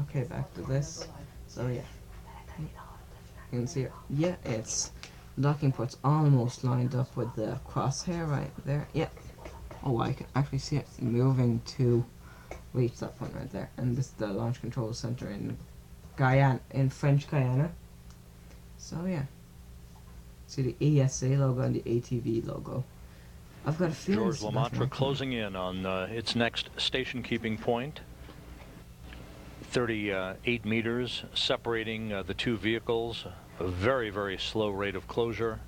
Okay, back to this. So yeah, you can see it. Yeah, it's docking port's almost lined up with the crosshair right there. Yeah. Oh, I can actually see it moving to reach that point right there. And this is the launch control center in Guyana, in French Guyana. So yeah, see the ESA logo and the ATV logo. I've got a feeling Georges Lemaitre closing in on its next station keeping point. 38 meters separating the two vehicles. A very, very slow rate of closure.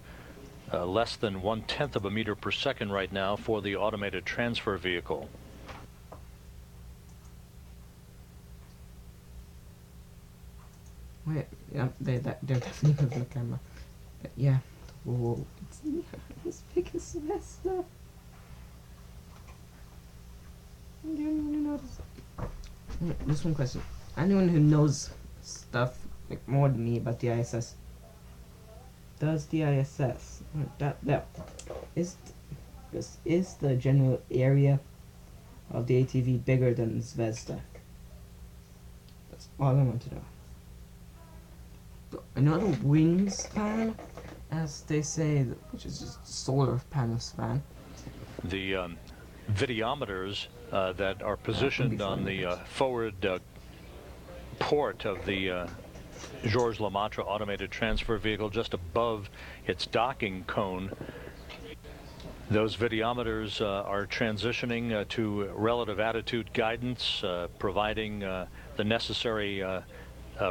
Less than 1/10 of a meter per second right now for the automated transfer vehicle. Wait, yeah, they're definitely moving the camera. But yeah, whoa, it's as big as Vesta. I didn't even notice. Just one question. Anyone who knows stuff like more than me about the ISS, does the ISS that is the general area of the ATV bigger than Zvezda? That's all I want to know. Another wingspan, as they say, which is just solar panel span. The videometers that are positioned on the forward port of the Georges Lemaitre automated transfer vehicle just above its docking cone. Those videometers are transitioning to relative attitude guidance, providing the necessary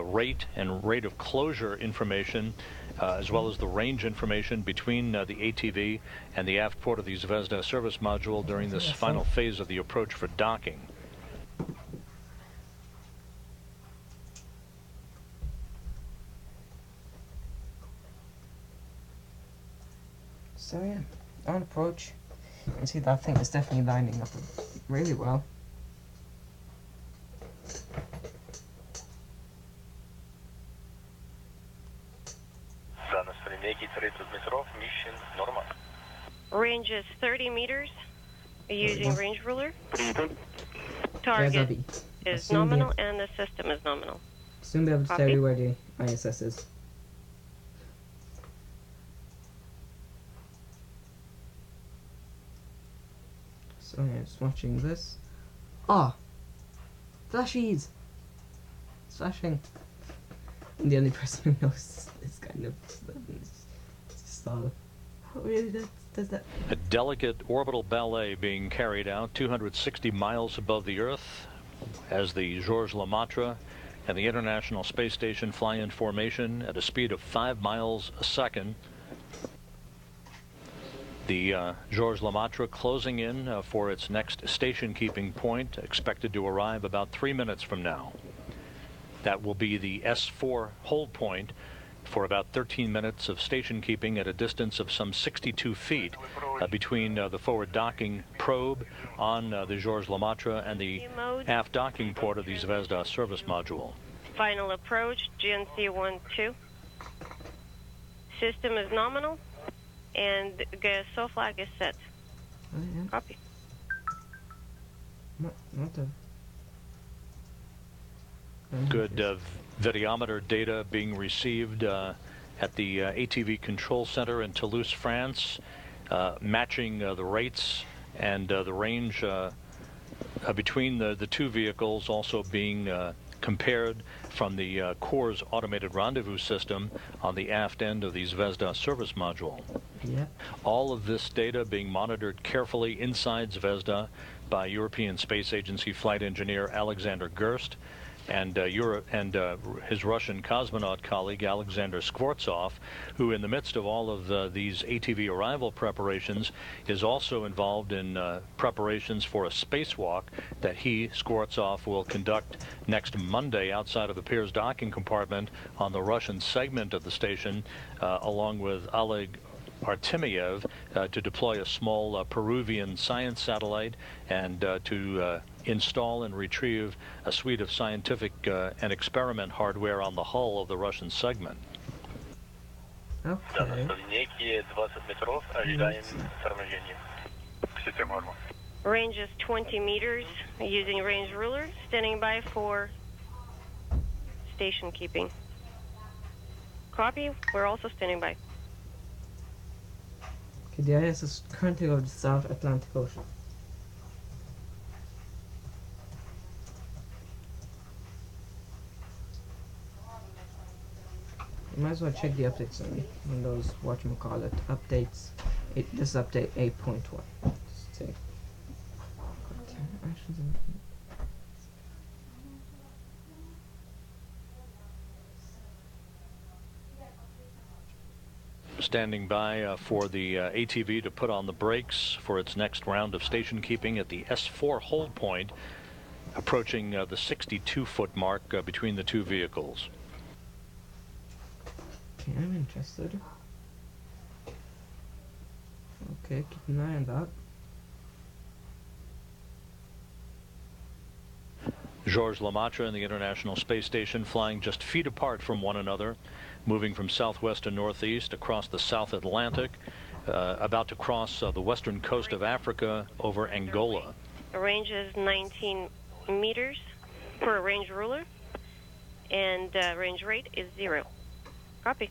rate and rate of closure information, as well as the range information between the ATV and the aft port of the Zvezda service module during this final phase of the approach for docking. So yeah, on approach, you can see that thing is definitely lining up really well. Range is 30 meters using range ruler. Target is nominal and the system is nominal. Soon be able to tell you where the ISS is. So yeah, just watching this. Ah! Flashies! It's flashing. And the only person who knows this kind of stuff is just all. Oh, really? Does that? A delicate orbital ballet being carried out 260 miles above the Earth as the Georges Lemaitre and the International Space Station fly in formation at a speed of 5 miles a second. The Georges Lemaitre closing in for its next station keeping point, expected to arrive about 3 minutes from now. That will be the S4 hold point for about 13 minutes of station keeping at a distance of some 62 feet between the forward docking probe on the Georges Lemaitre and the aft docking port of the Zvezda service module. Final approach, GNC 1-2. System is nominal and GSO flag is set. Oh, yeah. Copy. Not the... Good videometer data being received at the ATV control center in Toulouse, France, matching the rates and the range between the two vehicles, also being compared from the Corps' automated rendezvous system on the aft end of the Zvezda service module. Yep. All of this data being monitored carefully inside Zvezda by European Space Agency flight engineer Alexander Gerst and his Russian cosmonaut colleague Alexander Skvortsov, who in the midst of all of these ATV arrival preparations is also involved in preparations for a spacewalk that he, Skvortsov, will conduct next Monday outside of the Pirs docking compartment on the Russian segment of the station, along with Oleg Artemyev, to deploy a small Peruvian science satellite and to install and retrieve a suite of scientific and experiment hardware on the hull of the Russian segment. Okay. Range is 20 meters using range ruler. Standing by for station keeping. Copy. We're also standing by. Okay, the ISS is currently over the South Atlantic Ocean. You might as well check the updates on Windows, whatchamacallit, updates. This is update 8.1. Just say. Standing by for the ATV to put on the brakes for its next round of station keeping at the S4 hold point, approaching the 62-foot mark between the two vehicles. Okay, I'm interested. Okay, keep an eye on that. Georges Lemaitre and the International Space Station flying just feet apart from one another, moving from southwest to northeast across the South Atlantic, about to cross the western coast of Africa over Angola. The range is 19 meters per range ruler, and range rate is 0. Copy.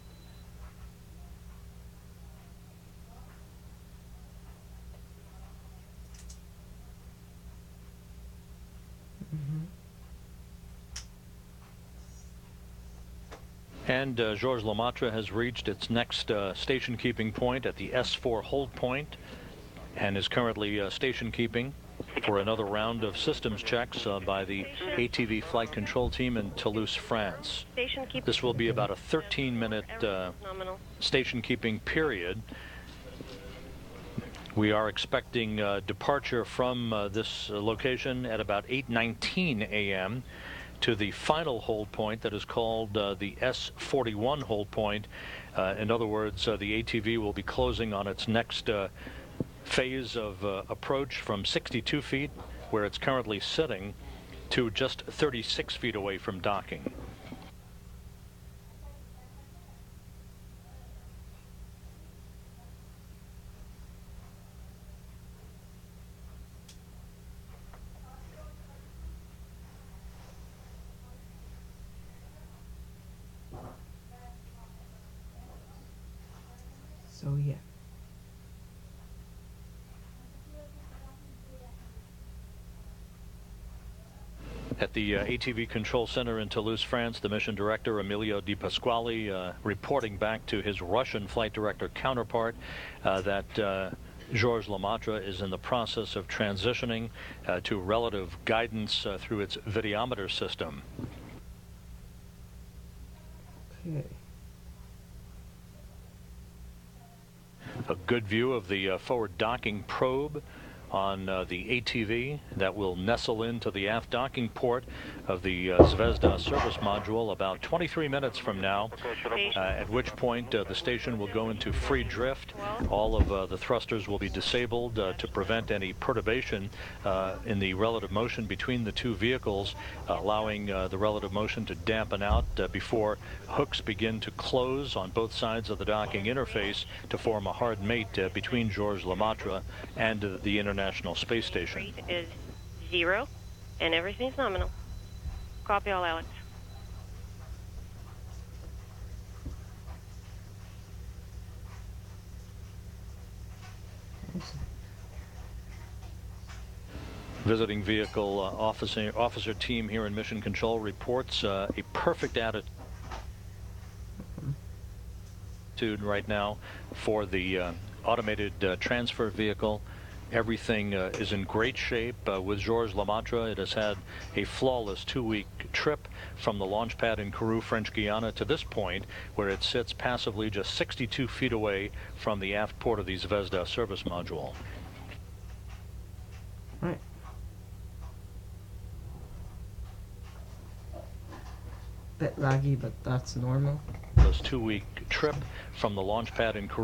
And Georges Lemaitre has reached its next station keeping point at the S4 hold point and is currently station keeping for another round of systems checks by the ATV flight control team in Toulouse, France. This will be about a 13-minute station keeping period. We are expecting departure from this location at about 8:19 a.m. to the final hold point that is called the S41 hold point. In other words, the ATV will be closing on its next phase of approach from 62 feet, where it's currently sitting, to just 36 feet away from docking. So yeah. At the ATV Control Center in Toulouse, France, the mission director, Emilio Di Pasquale, reporting back to his Russian flight director counterpart that Georges Lemaitre is in the process of transitioning to relative guidance through its videometer system. Okay. A good view of the forward docking probe on the ATV that will nestle into the aft docking port of the Zvezda service module about 23 minutes from now, at which point the station will go into free drift. All of the thrusters will be disabled to prevent any perturbation in the relative motion between the two vehicles, allowing the relative motion to dampen out before hooks begin to close on both sides of the docking interface to form a hard mate between Georges Lemaitre and the International Space Station. Rate is 0, and everything's nominal. Copy all, Alex. Visiting vehicle officer team here in Mission Control reports a perfect attitude right now for the automated transfer vehicle. Everything is in great shape with Georges Lemaitre. It has had a flawless 2-week trip from the launch pad in Kourou, French Guiana, to this point, where it sits passively just 62 feet away from the aft port of the Zvezda service module. Right. Bit laggy, but that's normal. This 2-week trip from the launch pad in Kourou.